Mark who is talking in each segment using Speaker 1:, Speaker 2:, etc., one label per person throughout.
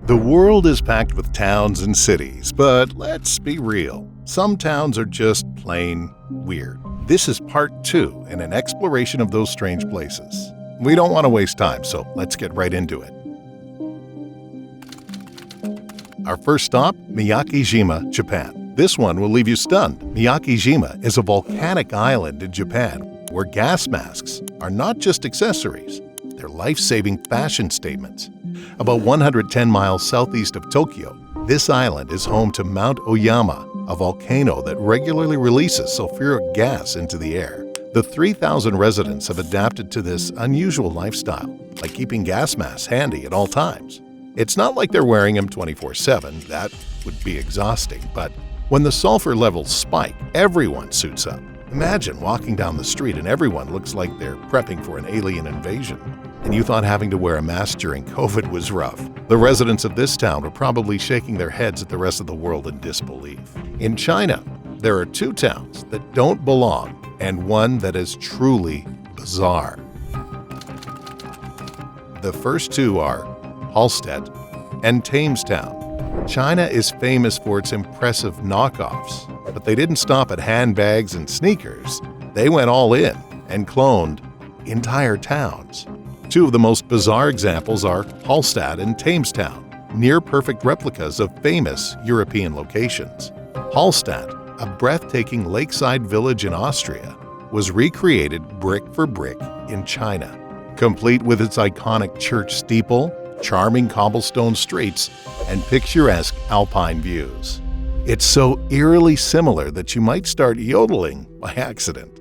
Speaker 1: The world is packed with towns and cities, but let's be real. Some towns are just plain weird. This is part 2 in an exploration of those strange places. We don't want to waste time, so let's get right into it. Our first stop, Miyakijima, Japan. This one will leave you stunned. Miyakijima is a volcanic island in Japan where gas masks are not just accessories, they're life-saving fashion statements. About 110 miles southeast of Tokyo, this island is home to Mount Oyama, a volcano that regularly releases sulfuric gas into the air. The 3,000 residents have adapted to this unusual lifestyle, like keeping gas masks handy at all times. It's not like they're wearing them 24/7, that would be exhausting, but when the sulfur levels spike, everyone suits up. Imagine walking down the street and everyone looks like they're prepping for an alien invasion. And you thought having to wear a mask during COVID was rough. The residents of this town were probably shaking their heads at the rest of the world in disbelief. In China, there are 2 towns that don't belong and one that is truly bizarre. The first 2 are Hallstatt and Tamestown. China is famous for its impressive knockoffs, but they didn't stop at handbags and sneakers. They went all in and cloned entire towns. 2 of the most bizarre examples are Hallstatt and Tamestown, near-perfect replicas of famous European locations. Hallstatt, a breathtaking lakeside village in Austria, was recreated brick for brick in China, complete with its iconic church steeple, charming cobblestone streets, and picturesque alpine views. It's so eerily similar that you might start yodeling by accident.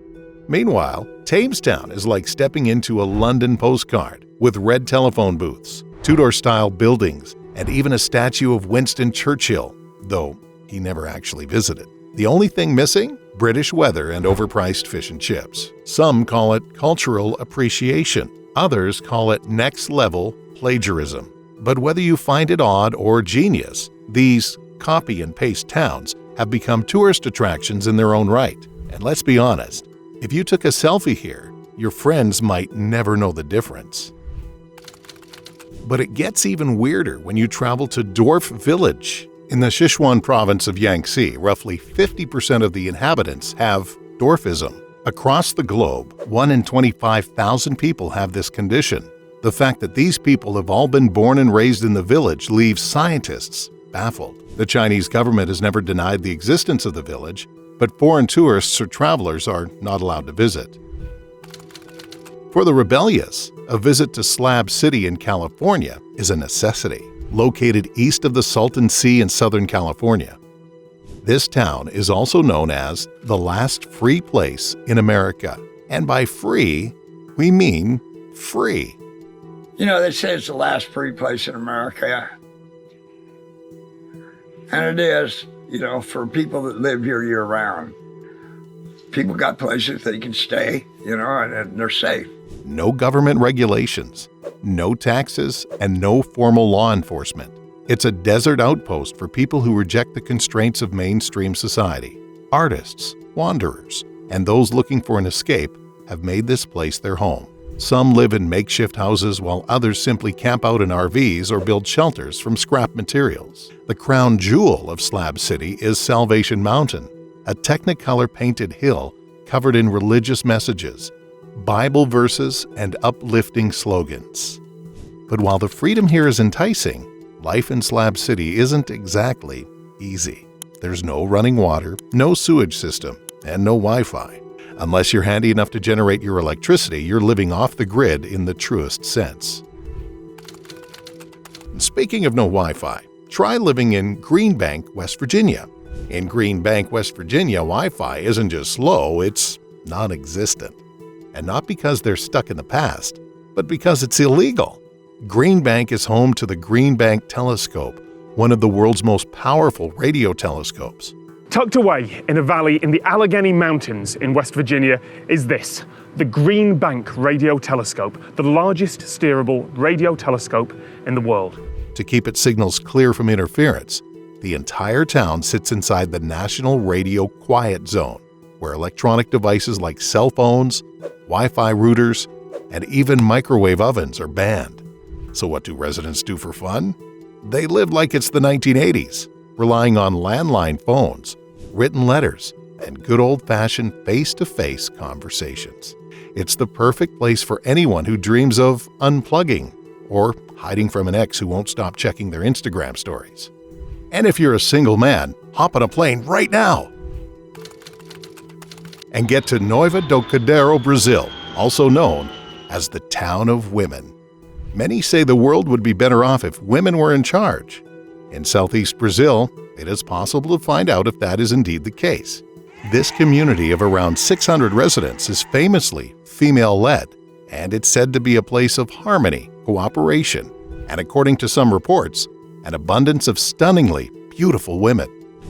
Speaker 1: Meanwhile, Tamestown is like stepping into a London postcard with red telephone booths, Tudor-style buildings, and even a statue of Winston Churchill, though he never actually visited. The only thing missing? British weather and overpriced fish and chips. Some call it cultural appreciation. Others call it next-level plagiarism. But whether you find it odd or genius, these copy-and-paste towns have become tourist attractions in their own right. And let's be honest, if you took a selfie here, your friends might never know the difference. But it gets even weirder when you travel to Dwarf Village. In the Sichuan province of Yangtze, roughly 50% of the inhabitants have dwarfism. Across the globe, 1 in 25,000 people have this condition. The fact that these people have all been born and raised in the village leaves scientists baffled. The Chinese government has never denied the existence of the village, but foreign tourists or travelers are not allowed to visit. For the rebellious, a visit to Slab City in California is a necessity. Located east of the Salton Sea in Southern California, this town is also known as the last free place in America. And by free, we mean free.
Speaker 2: You know, they say it's the last free place in America. And it is, for people that live here year-round. People got places they can stay, and they're safe.
Speaker 1: No government regulations, no taxes, and no formal law enforcement. It's a desert outpost for people who reject the constraints of mainstream society. Artists, wanderers, and those looking for an escape have made this place their home. Some live in makeshift houses while others simply camp out in RVs or build shelters from scrap materials. The crown jewel of Slab City is Salvation Mountain, a Technicolor-painted hill covered in religious messages, Bible verses, and uplifting slogans. But while the freedom here is enticing, life in Slab City isn't exactly easy. There's no running water, no sewage system, and no Wi-Fi. Unless you're handy enough to generate your electricity, you're living off the grid in the truest sense. Speaking of no Wi-Fi, try living in Green Bank, West Virginia. In Green Bank, West Virginia, Wi-Fi isn't just slow, it's non-existent. And not because they're stuck in the past, but because it's illegal. Green Bank is home to the Green Bank Telescope, one of the world's most powerful radio telescopes.
Speaker 3: Tucked away in a valley in the Allegheny Mountains in West Virginia is this, the Green Bank Radio Telescope, the largest steerable radio telescope in the world.
Speaker 1: To keep its signals clear from interference, the entire town sits inside the National Radio Quiet Zone, where electronic devices like cell phones, Wi-Fi routers, and even microwave ovens are banned. So what do residents do for fun? They live like it's the 1980s, relying on landline phones, written letters, and good old-fashioned face-to-face conversations. It's the perfect place for anyone who dreams of unplugging or hiding from an ex who won't stop checking their Instagram stories. And if you're a single man, hop on a plane right now and get to Noiva do Cordeiro, Brazil, also known as the Town of Women. Many say the world would be better off if women were in charge. In southeast Brazil, it is possible to find out if that is indeed the case. This community of around 600 residents is famously female-led, and it's said to be a place of harmony, cooperation, and according to some reports, an abundance of stunningly beautiful women.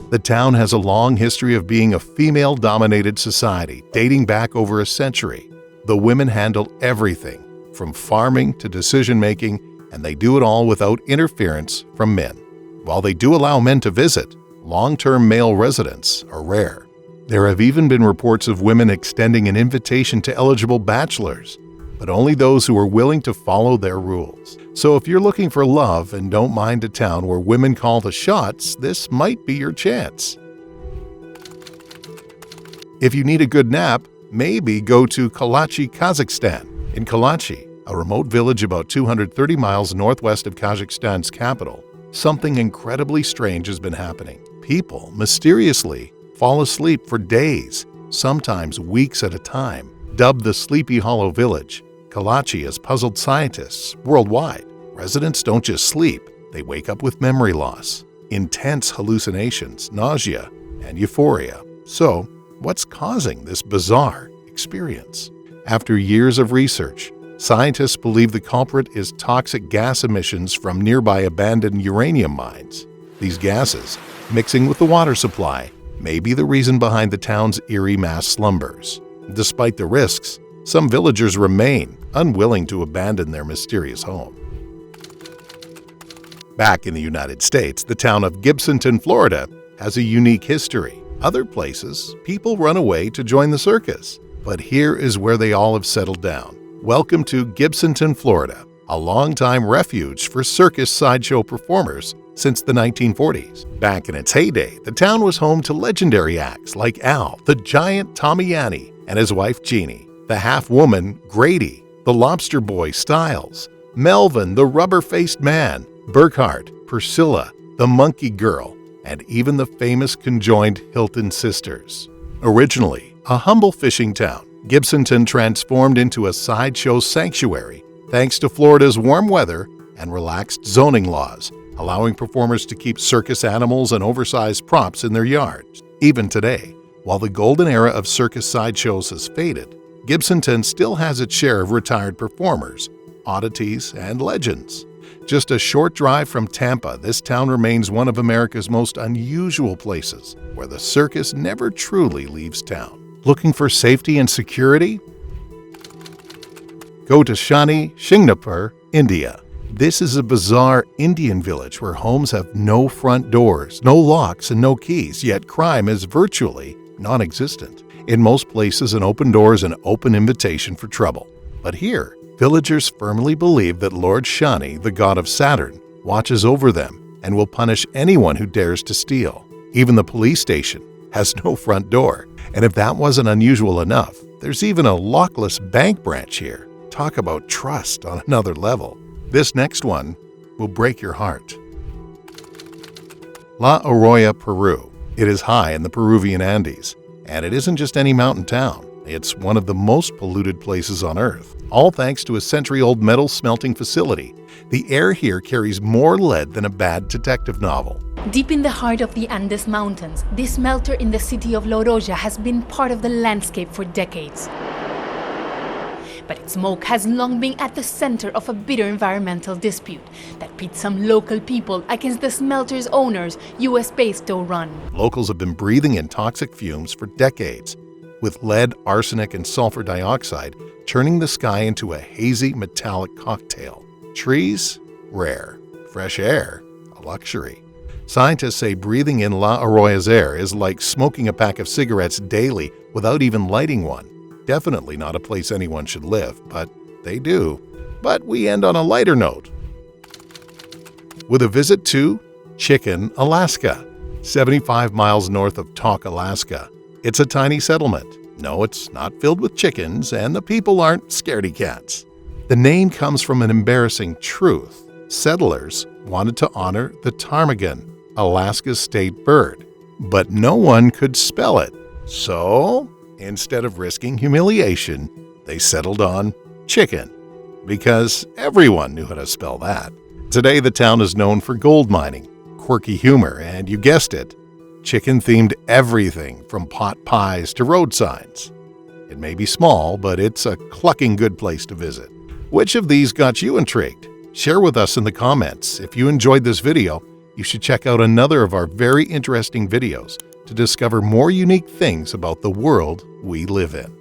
Speaker 1: The town has a long history of being a female-dominated society dating back over a century. The women handle everything, from farming to decision-making, and they do it all without interference from men. While they do allow men to visit, long-term male residents are rare. There have even been reports of women extending an invitation to eligible bachelors, but only those who are willing to follow their rules. So if you're looking for love and don't mind a town where women call the shots, this might be your chance. If you need a good nap, maybe go to Kalachi, Kazakhstan. In Kalachi, a remote village about 230 miles northwest of Kazakhstan's capital, something incredibly strange has been happening. People mysteriously fall asleep for days, sometimes weeks at a time. Dubbed the Sleepy Hollow Village, Kalachi has puzzled scientists worldwide. Residents don't just sleep, they wake up with memory loss, intense hallucinations, nausea, and euphoria. So, what's causing this bizarre experience? After years of research, scientists believe the culprit is toxic gas emissions from nearby abandoned uranium mines. These gases, mixing with the water supply, may be the reason behind the town's eerie mass slumbers. Despite the risks, some villagers remain unwilling to abandon their mysterious home. Back in the United States, the town of Gibsonton, Florida, has a unique history. Other places, people run away to join the circus. But here is where they all have settled down. Welcome to Gibsonton, Florida, a longtime refuge for circus sideshow performers since the 1940s. Back in its heyday, the town was home to legendary acts like Al, the giant Tommy Yanni, and his wife Jeannie, the half-woman Grady, the lobster boy Styles, Melvin, the rubber-faced man, Burkhart, Priscilla, the monkey girl, and even the famous conjoined Hilton sisters. Originally a humble fishing town, Gibsonton transformed into a sideshow sanctuary thanks to Florida's warm weather and relaxed zoning laws, allowing performers to keep circus animals and oversized props in their yards. Even today, while the golden era of circus sideshows has faded, Gibsonton still has its share of retired performers, oddities, and legends. Just a short drive from Tampa, this town remains one of America's most unusual places, where the circus never truly leaves town. Looking for safety and security? Go to Shani Shingnapur, India. This is a bizarre Indian village where homes have no front doors, no locks, and no keys, yet crime is virtually non-existent. In most places, an open door is an open invitation for trouble. But here, villagers firmly believe that Lord Shani, the god of Saturn, watches over them and will punish anyone who dares to steal. Even the police station has no front door. And if that wasn't unusual enough, there's even a lockless bank branch here. Talk about trust on another level. This next one will break your heart. La Arroya, Peru. It is high in the Peruvian Andes, and it isn't just any mountain town. It's one of the most polluted places on Earth, all thanks to a century-old metal smelting facility. The air here carries more lead than a bad detective novel.
Speaker 4: Deep in the heart of the Andes Mountains, this smelter in the city of La Oroya has been part of the landscape for decades. But its smoke has long been at the center of a bitter environmental dispute that pits some local people against the smelter's owner's US-based Doe Run.
Speaker 1: Locals have been breathing in toxic fumes for decades, with lead, arsenic, and sulfur dioxide turning the sky into a hazy metallic cocktail. Trees? Rare. Fresh air? A luxury. Scientists say breathing in La Arroya's air is like smoking a pack of cigarettes daily without even lighting one. Definitely not a place anyone should live, but they do. But we end on a lighter note. with a visit to Chicken, Alaska, 75 miles north of Tok, Alaska. It's a tiny settlement. No, it's not filled with chickens, and the people aren't scaredy cats. The name comes from an embarrassing truth. Settlers wanted to honor the ptarmigan, Alaska's state bird, but no one could spell it. So, instead of risking humiliation, they settled on chicken, because everyone knew how to spell that. Today, the town is known for gold mining, quirky humor, and you guessed it, chicken-themed everything from pot pies to road signs. It may be small, but it's a clucking good place to visit. Which of these got you intrigued? Share with us in the comments. If you enjoyed this video, you should check out another of our very interesting videos to discover more unique things about the world we live in.